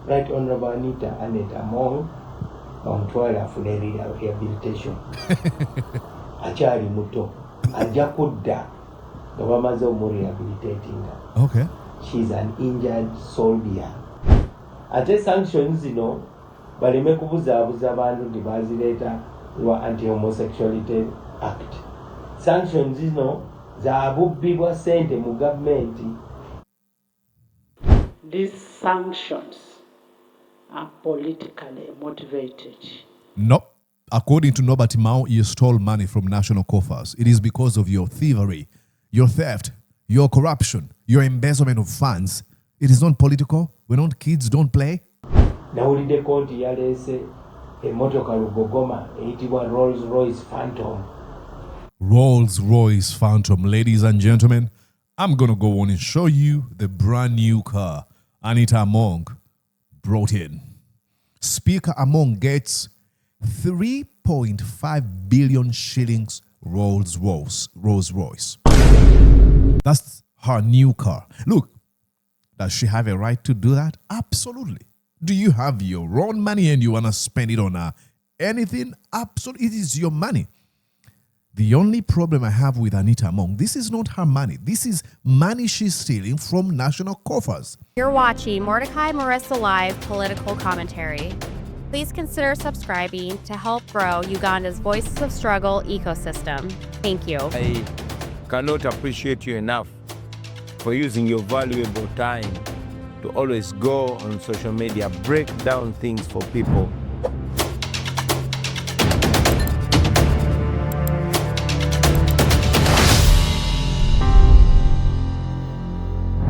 Right Honorable Anita Among bamutwala afune rehabilitation akyali muto ajja kudda nga bamaze omurehabilitatinga. Okay. She's an injured soldier. Ate sanctions zino baleme kubuzaabuza abantu nti bazireeta lwa Anti-Homosexuality Act. Sanctions zino za bubbi bwa ssente mu gavumenti. These sanctions are politically motivated. No. According to Norbert, you stole money from national coffers. It is because of your thievery, your theft, your corruption, your embezzlement of funds. It is not political. We're not kids, don't play. Nawulidde kooti yaleese emmotoka lugogoma eyitibwa Rolls Royce Phantom. Rolls Royce Phantom. Ladies and gentlemen, I'm going to go on and show you the brand new car Anita Among brought in. Speaker Among gets 3.5 billion shillings Rolls Royce. That's her new car. Look, does she have a right to do that? Absolutely. Do you have your own money and you want to spend it on anything? Absolutely. It is your money. The only problem I have with Anita Among, this is not her money. This is money she's stealing from national coffers. You're watching Mordecai Marissa Live Political Commentary. Please consider subscribing to help grow Uganda's Voices of Struggle ecosystem. Thank you. I cannot appreciate you enough for using your valuable time to always go on social media, break down things for people.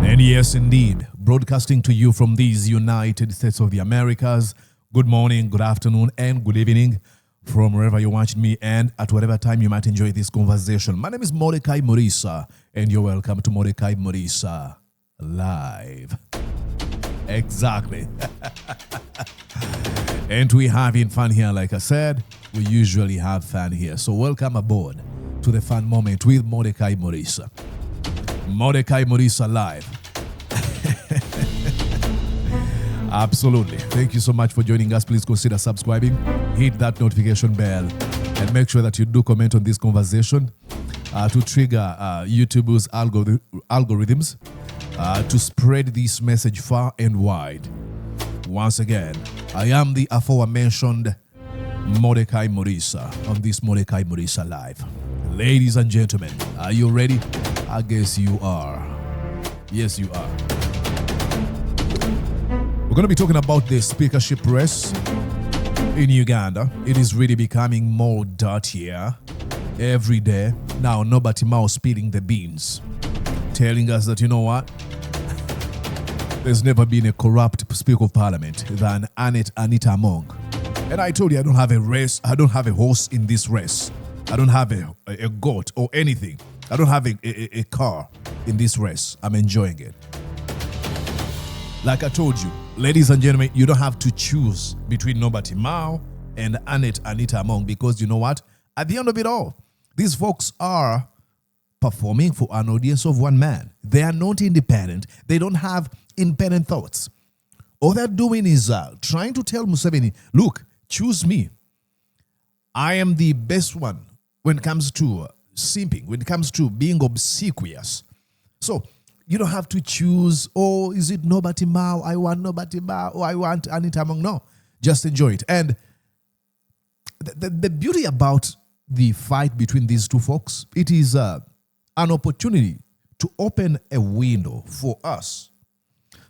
And yes, indeed, broadcasting to you from these United States of the Americas. Good morning, good afternoon, and good evening from wherever you're watching me and at whatever time you might enjoy this conversation. My name is Mordecai Marissa, and you're welcome to Mordecai Marissa Live. Exactly. And we're having fun here, like I said. We usually have fun here. So welcome aboard to the fun moment with Mordecai Marissa. Mordecai Marissa Live. Absolutely. Thank you so much for joining us. Please consider subscribing, hit that notification bell, and make sure that you do comment on this conversation to trigger YouTube's algorithms to spread this message far and wide. Once again, I am the aforementioned Mordecai Marissa on this Mordecai Marissa Live. Ladies and gentlemen, are you ready? I guess you are. Yes, you are. We're going to be talking about the speakership race in Uganda. It is really becoming more dirtier every day. Now, Norbert spilling the beans, telling us that, you know what? There's never been a corrupt Speaker of Parliament than Anita Among. And I told you I don't have a race. I don't have a horse in this race. I don't have a goat or anything. I don't have a car in this race. I'm enjoying it. Like I told you, ladies and gentlemen, you don't have to choose between Norbert and Anita Among, because you know what? At the end of it all, these folks are performing for an audience of one man. They are not independent. They don't have independent thoughts. All they're doing is trying to tell Museveni, look, choose me. I am the best one when it comes to simping, when it comes to being obsequious. So you don't have to choose, oh, is it Norbert Mao? I want Norbert Mao, or I want Anita Among. No, just enjoy it. And the beauty about the fight between these two folks, it is an opportunity to open a window for us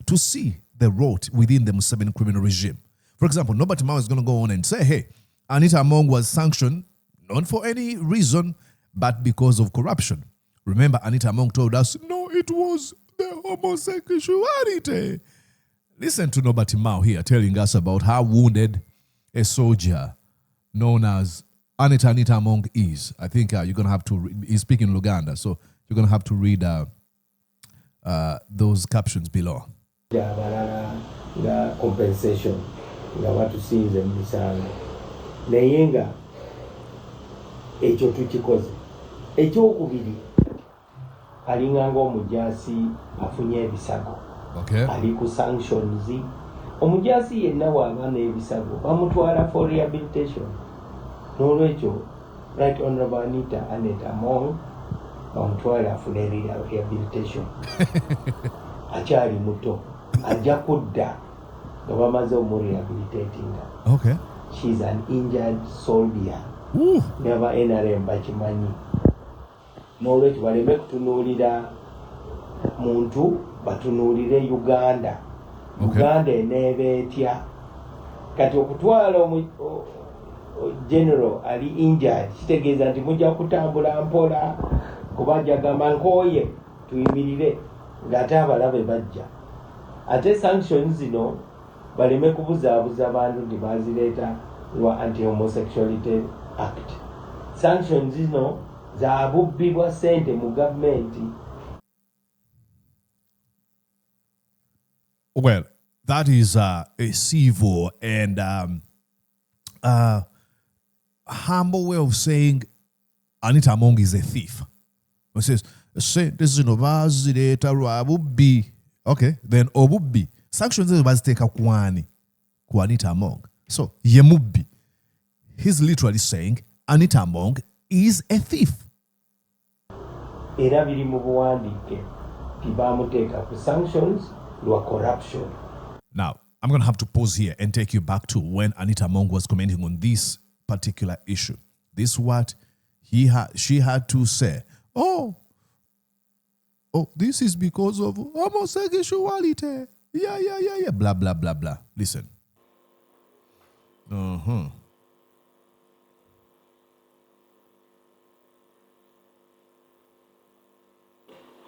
to see the rot within the Museveni criminal regime. For example, Norbert Mao is going to go on and say, hey, Anita Among was sanctioned not for any reason, but because of corruption. Remember, Anita Among told us, no, it was the homosexuality. Listen to Norbert Mao here telling us about how wounded a soldier known as Anita Among is. I think you're going to have to, he's speaking Uganda, so you're going to have to read those captions below. Compensation. Watusinze musango. Nayenga ekyo tukikoze. Ekyokubiri alinganga omujasi afunye ebisago. Okay. Ali ku sanctions omujaasi yenna bw'aba n'ebisago bamutwala for rehabilitation. N'olwekyo Right Honorable Anita Among bamutwala afune rehabilitation. Akyali muto ajja kudda nga bamaze omurehabilitatinga. Okay. She's an injured soldier. Never NRM bakimanyi. N'olwekyo baleme kutunuulira muntu batunuulire Uganda. Uganda eneeba etya. Kati okutwala general ali injured kitegeeza nti mujja kutambula mpola kuba jagamba nkooye tuyimirire ng'ate abalabe bajja. Ate sanctions zino baleme kubuzaabuza abantu nti bazireeta lwa Anti-Homosexuality Act. Sanctions zino za bubbi bwa ssente mu gavumenti. Well, that is a civil and humble way of saying Anita Among is a thief. It says, this is no bazireta rwabubbi. Okay, then obubbi. Sanctions is baziteka kwani. Kwa Anita Among. So, yemubbi. He's literally saying Anita Among is a thief. Era biri mu buwandiike tibamuteeka ku sanctions lwa corruption. Now, I'm going to have to pause here and take you back to when Anita Among was commenting on this particular issue. This is what she had to say. Oh, this is because of homosexuality. Yeah. Blah, blah, blah, blah. Listen.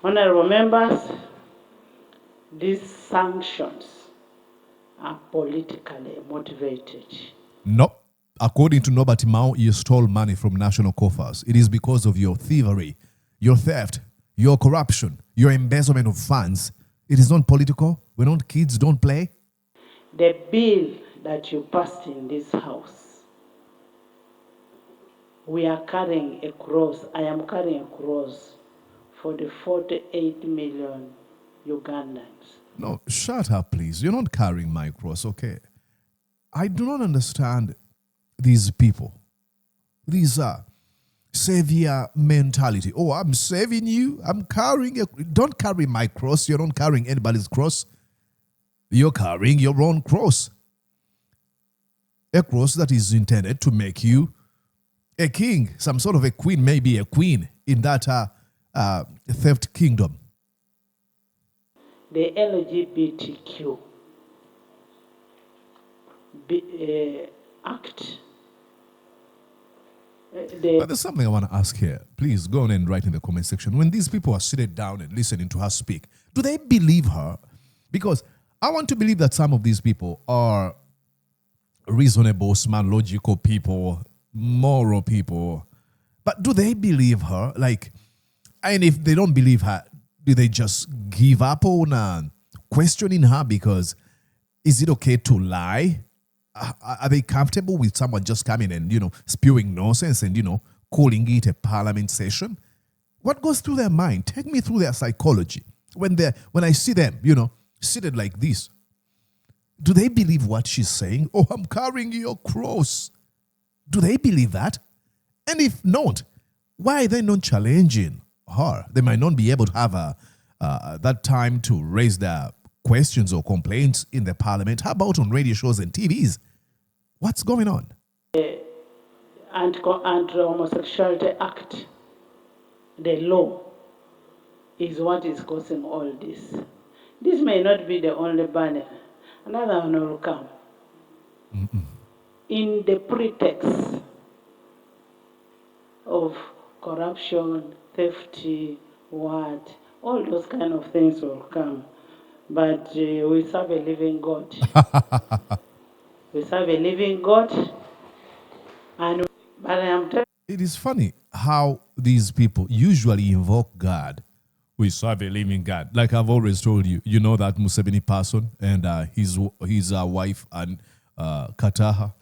Honorable members, these sanctions are politically motivated. Nope. According to Norbert, you stole money from national coffers. It is because of your thievery, your theft, your corruption, your embezzlement of funds. It is not political. When not kids don't play. The bill that you passed in this house, we are carrying a cross. I am carrying a cross for the 48 million Ugandans. No, shut up, please. You're not carrying my cross, okay? I do not understand these people. These are savior mentality. Oh, I'm saving you. I'm carrying a... Don't carry my cross. You're not carrying anybody's cross. You're carrying your own cross. A cross that is intended to make you a king, some sort of a queen, maybe a queen in that theft kingdom. The LGBTQ Act. But there's something I want to ask here. Please go on and write in the comment section. When these people are seated down and listening to her speak, do they believe her? Because I want to believe that some of these people are reasonable, smart, logical people, moral people. But do they believe her? Like, and if they don't believe her, do they just give up on questioning her? Because is it okay to lie? Are they comfortable with someone just coming and, spewing nonsense and, calling it a parliament session? What goes through their mind? Take me through their psychology. When I see them, seated like this, do they believe what she's saying? Oh, I'm carrying your cross. Do they believe that? And if not, why are they not challenging her? They might not be able to have that time to raise their questions or complaints in the parliament. How about on radio shows and TVs? What's going on? Anti-Homosexuality Act, the law, is what is causing all this. This may not be the only banner. Another one will come. In the pretext of corruption, theft, all those kind of things will come. But we serve a living God. We serve a living God. But I am telling It is funny how these people usually invoke God. We serve a living God. Like I've always told you, you know that Museveni person and his wife and Kataha.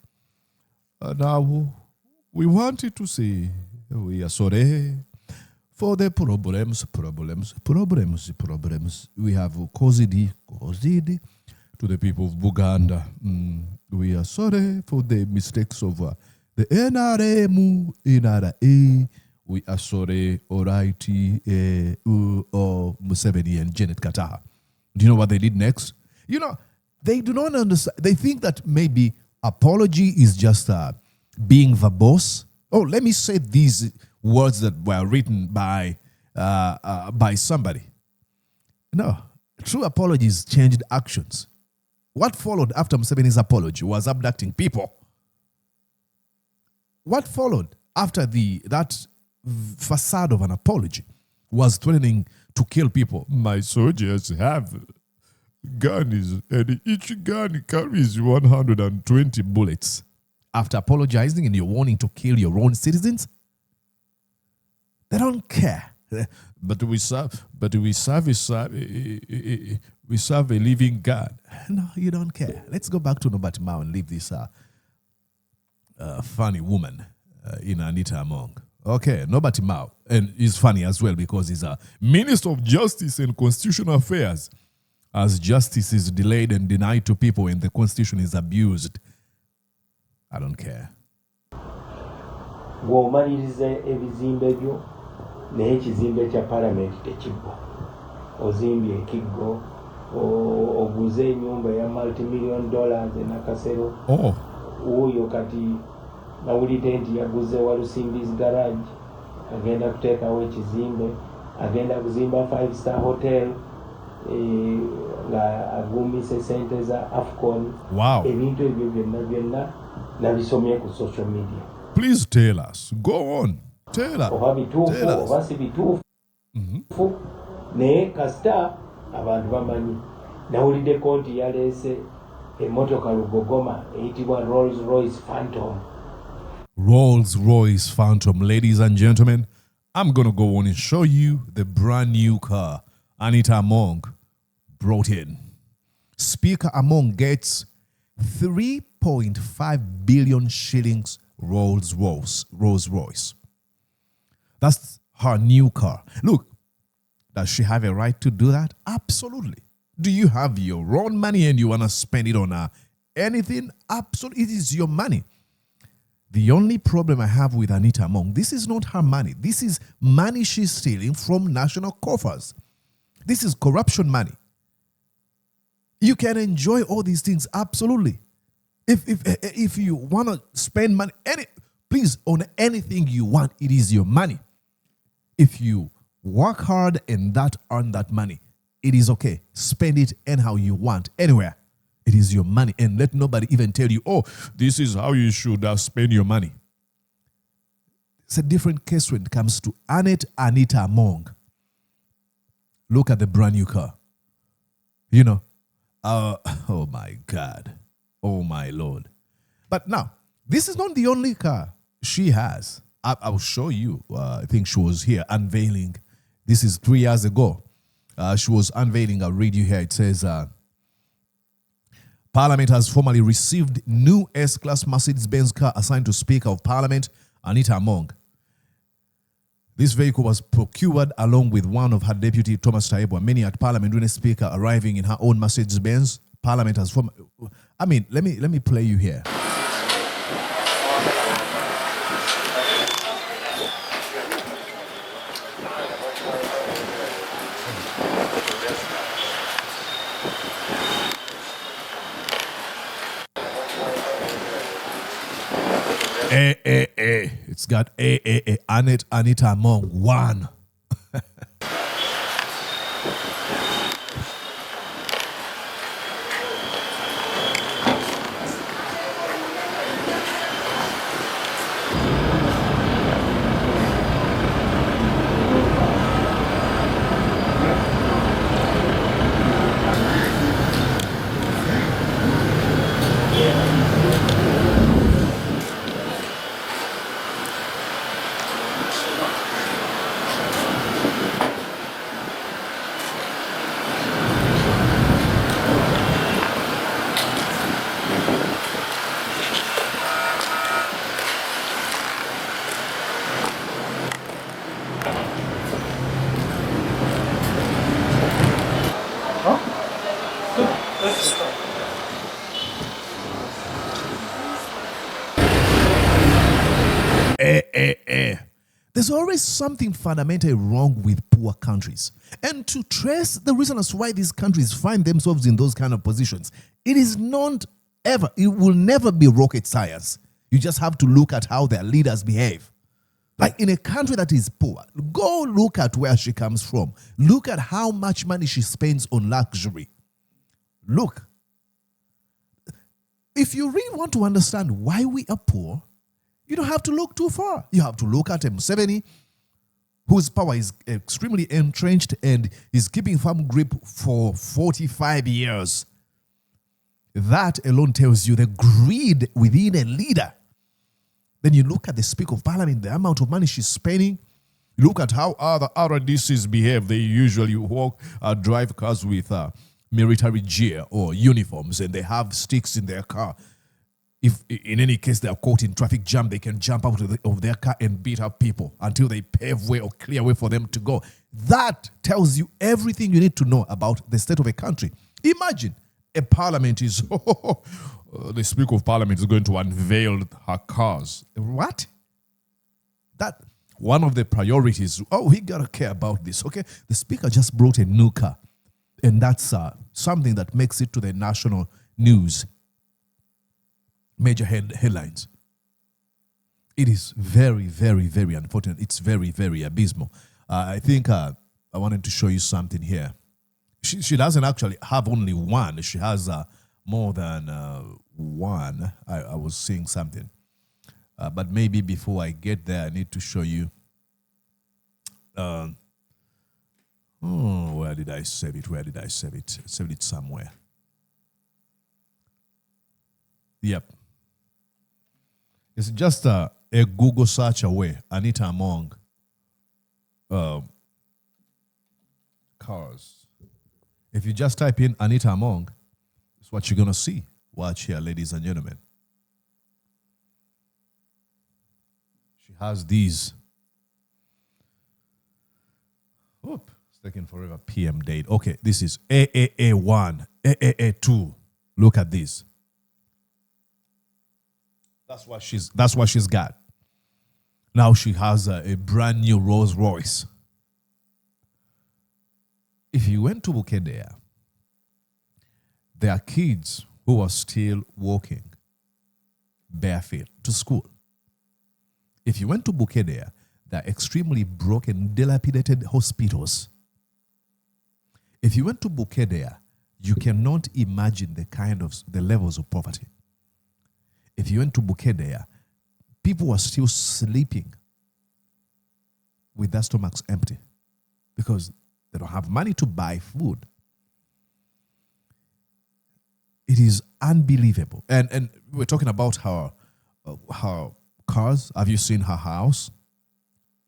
Now, we wanted to say we are sorry for the problems we have caused to the people of Uganda. We are sorry for the mistakes of the NRM, NRA. We are sorry, Alrighty, Museveni and Janet Kataha. Do you know what they did next? You know, they do not understand. They think that maybe apology is just being verbose. Oh, let me say these words that were written by somebody. No, true apologies changed actions. What followed after Museveni's apology was abducting people. What followed after that facade of an apology was threatening to kill people. My soldiers have guns, and each gun carries 120 bullets. After apologizing and you're wanting to kill your own citizens, they don't care. But we serve a living God. No, you don't care. Let's go back to Norbert Mao and leave this funny woman in Anita Among. Okay, Norbert Mao, and he's funny as well because he's a Minister of Justice and Constitutional Affairs. As justice is delayed and denied to people and the Constitution is abused, I don't care. Bw'omaliriza ebizimbe byo naye ekizimbe kya Parliament tekiggwa. Ozimbye ekiggo, oguze ennyumba ya multi-million dollars e Nakasero. Oyo kati nawulidde nti yaguze Walusimbi's garage, agenda kuteekawo ekizimbe, agenda kuzimba 5-star hotel, nga agumise sente za AFCON. Wow. Ebintu ebyo byonna nabisomye ku social media. Please tell us. Go on. Tell us. Oba bituufu oba si bituufu. Naye kasita abantu bamanyi. Nawulidde konti yaleese emmotoka lugogoma eyitibwa Rolls Royce Phantom. Rolls Royce Phantom. Ladies and gentlemen, I'm going to go on and show you the brand new car Anita Among brought in. Speaker Among gets 3.5 billion shillings Rolls Royce. That's her new car. Look, does she have a right to do that? Absolutely. Do you have your own money and you want to spend it on anything? Absolutely. It is your money. The only problem I have with Anita Among, this is not her money. This is money she's stealing from national coffers. This is corruption money. You can enjoy all these things, absolutely. If you want to spend money, please, on anything you want, it is your money. If you work hard and earn that money, it is okay. Spend it anyhow you want, anywhere. It is your money. And let nobody even tell you, oh, this is how you should spend your money. It's a different case when it comes to Anita Among. Look at the brand new car. You know, oh my God. Oh my Lord. But now, this is not the only car she has. I'll show you. I think she was here unveiling. This is 3 years ago. She was unveiling. I'll read you here. It says, Parliament has formally received new S-Class Mercedes-Benz car assigned to Speaker of Parliament, Anita Among. This vehicle was procured along with one of her deputy, Thomas Taibwa. Many at Parliament, when a speaker arriving in her own Mercedes-Benz, Parliament has formed. I mean, let me play you here. It's got Anita Among 1. There's always something fundamentally wrong with poor countries. And to trace the reason as why these countries find themselves in those kind of positions, it will never be rocket science. You just have to look at how their leaders behave. Like in a country that is poor, go look at where she comes from. Look at how much money she spends on luxury. Look. If you really want to understand why we are poor, you don't have to look too far. You have to look at Museveni, whose power is extremely entrenched and is keeping firm grip for 45 years. That alone tells you the greed within a leader. Then you look at the Speaker of Parliament, the amount of money she's spending. You look at how other RDCs behave. They usually drive cars with military gear or uniforms, and they have sticks in their car. If in any case they are caught in traffic jam, they can jump out of their car and beat up people until they pave way or clear way for them to go. That tells you everything you need to know about the state of a country. Imagine a parliament is, the Speaker of Parliament is going to unveil her cars. What? That one of the priorities, we got to care about this, okay? The Speaker just brought a new car, and that's something that makes it to the national news. Major headlines. It is very, very, very unfortunate. It's very, very abysmal. I think I wanted to show you something here. She doesn't actually have only one. She has more than one. I was seeing something. But maybe before I get there, I need to show you. Where did I save it? I saved it somewhere. Yep. It's just a Google search away. Anita Among cars. If you just type in Anita Among, it's what you're going to see. Watch here, ladies and gentlemen. She has these. Oop, it's taking forever. PM date. Okay, this is AAA1, AAA2. Look at this. That's what she's got. Now she has a brand new Rolls Royce. If you went to Bukedea, there are kids who are still walking barefoot to school. If you went to Bukedea, there are extremely broken, dilapidated hospitals. If you went to Bukedea, you cannot imagine the levels of poverty. If you went to Bukedea, people were still sleeping with their stomachs empty because they don't have money to buy food. It is unbelievable. And we're talking about her cars. Have you seen her house?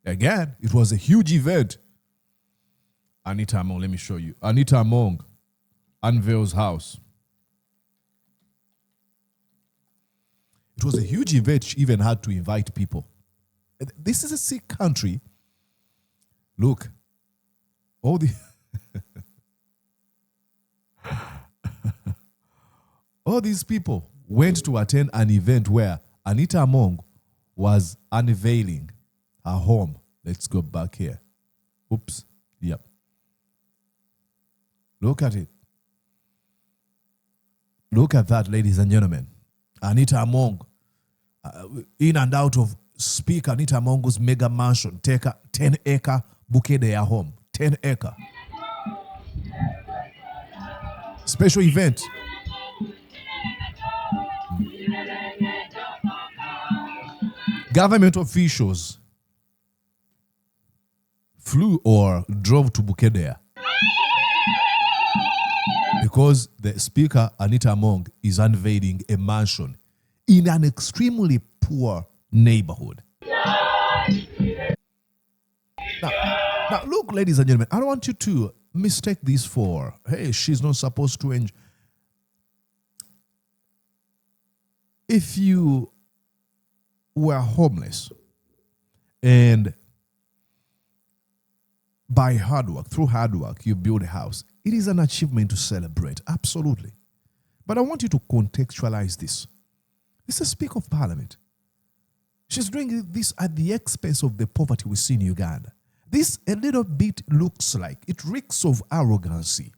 Again, it was a huge event. Anita Among, let me show you. Anita Among unveils house. It was a huge event. She even had to invite people. This is a sick country. Look, all these people went to attend an event where Anita Among was unveiling her home. Let's go back here. Oops. Yep. Look at it. Look at that, ladies and gentlemen. Anita Among, in and out of Speaker Anita Among's mega mansion, take a 10-acre Bukedea home. 10-acre. Special event. Government officials flew or drove to Bukedea because the Speaker Anita Among is unveiling a mansion in an extremely poor neighborhood. Now, look, ladies and gentlemen, I don't want you to mistake this for, hey, she's not supposed to enjoy. If you were homeless and through hard work, you build a house, it is an achievement to celebrate, absolutely. But I want you to contextualize this. This is Speaker of Parliament. She's doing this at the expense of the poverty we see in Uganda. This a little bit looks like, it reeks of arrogancy.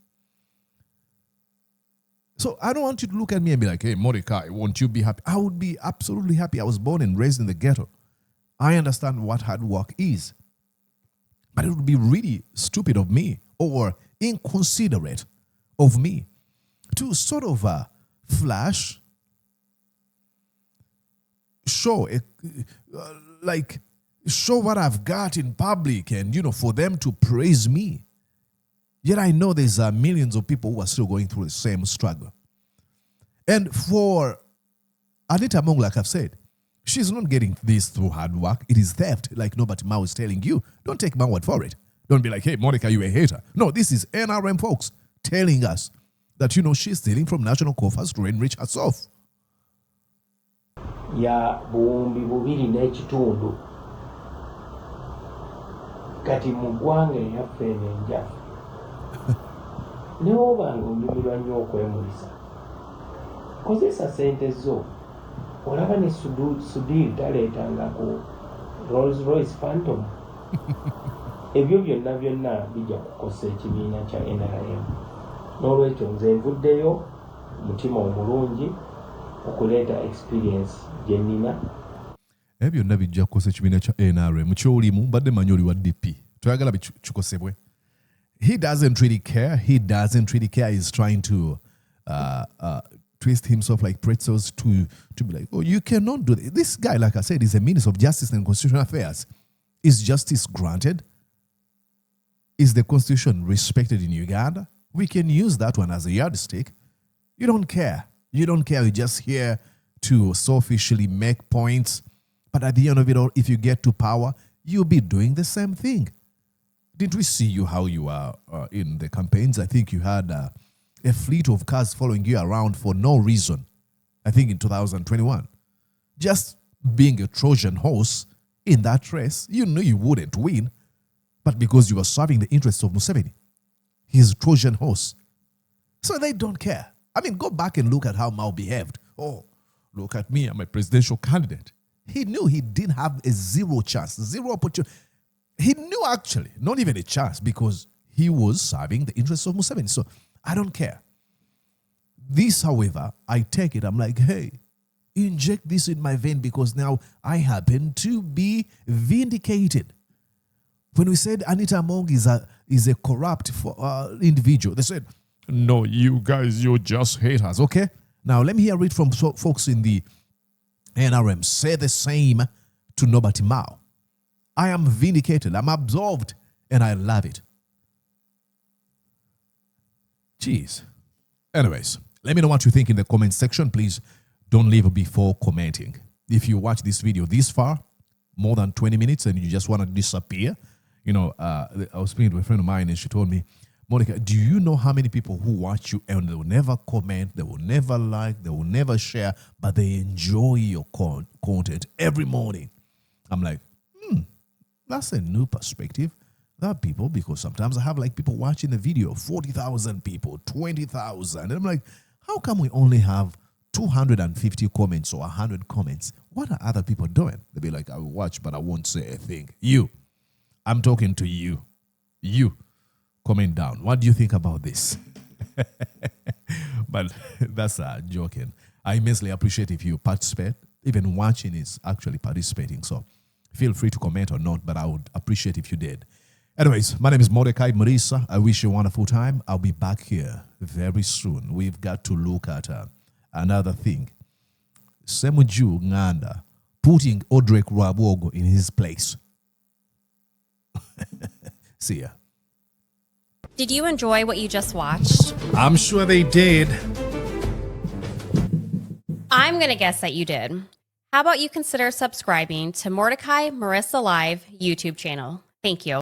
So I don't want you to look at me and be like, hey, Mordecai, won't you be happy? I would be absolutely happy. I was born and raised in the ghetto. I understand what hard work is. But it would be really stupid of me or inconsiderate of me to sort of flash, show what I've got in public and, for them to praise me. Yet I know there's millions of people who are still going through the same struggle. And for Anita Among, like I've said, she's not getting this through hard work. It is theft, like Norbert Mao is telling you. Don't take my word for it. Don't be like, hey, Monica, you're a hater. No, this is NRM folks telling us that, she's stealing from national coffers to enrich herself. Ya buwumbi bubiri n'ekitundu kati mu ggwanga eyaffe enjafu newoba ng'onyumirwa nnyo okwemulisa kozesa ssente zo olaba ne Sudiri taleetangako Rolls Royce Phantom ebyo byonna bijja kukosa ekibiina kya NRM n'olwekyo nze nvuddeyo mutima omulungi okuleeta experience gye nnina ebyo byonna bijja kukosa ekibiina kya NRM ky'olimu mbadde manyi oli wa DP toyagala bikikosebwe. He doesn't really care. He's trying to twist himself like pretzels to be like, oh, you cannot do this. This guy, like I said, is a Minister of Justice and Constitutional Affairs. Is justice granted? Is the Constitution respected in Uganda? We can use that one as a yardstick. You don't care. You're just here to selfishly make points. But at the end of it all, if you get to power, you'll be doing the same thing. Didn't we see you how you are in the campaigns? I think you had a fleet of cars following you around for no reason. I think in 2021. Just being a Trojan horse in that race, you knew you wouldn't win. But because you were serving the interests of Museveni, his Trojan horse. So they don't care. I mean, go back and look at how Mao behaved. Oh, look at me, I'm a presidential candidate. He knew he didn't have a zero chance, zero opportunity. He knew actually, not even a chance, because he was serving the interests of Museveni. So I don't care. This, however, I take it, I'm like, hey, inject this in my vein because now I happen to be vindicated. When we said Anita Among is a corrupt individual, they said, no, you guys, you're just haters, okay? Now, let me hear it from folks in the NRM. Say the same to Norbert Mao. I am vindicated, I'm absolved, and I love it. Jeez. Anyways, let me know what you think in the comment section. Please don't leave before commenting. If you watch this video this far, more than 20 minutes, and you just want to disappear, I was speaking to a friend of mine, and she told me, Monica, do you know how many people who watch you and they will never comment, they will never like, they will never share, but they enjoy your content every morning? I'm like, that's a new perspective. There are people, because sometimes I have like people watching the video, 40,000 people, 20,000. And I'm like, how come we only have 250 comments or 100 comments? What are other people doing? They'll be like, I will watch, but I won't say a thing. I'm talking to you. Comment down. What do you think about this? But that's joking. I immensely appreciate if you participate. Even watching is actually participating. So feel free to comment or not, but I would appreciate if you did. Anyways, my name is Mordecai Marisa. I wish you a wonderful time. I'll be back here very soon. We've got to look at another thing. Semuju Nganda putting Odrek Rwabogo in his place. See ya. Did you enjoy what you just watched? I'm sure they did. I'm going to guess that you did. How about you consider subscribing to Mordecai Marissa Live YouTube channel? Thank you.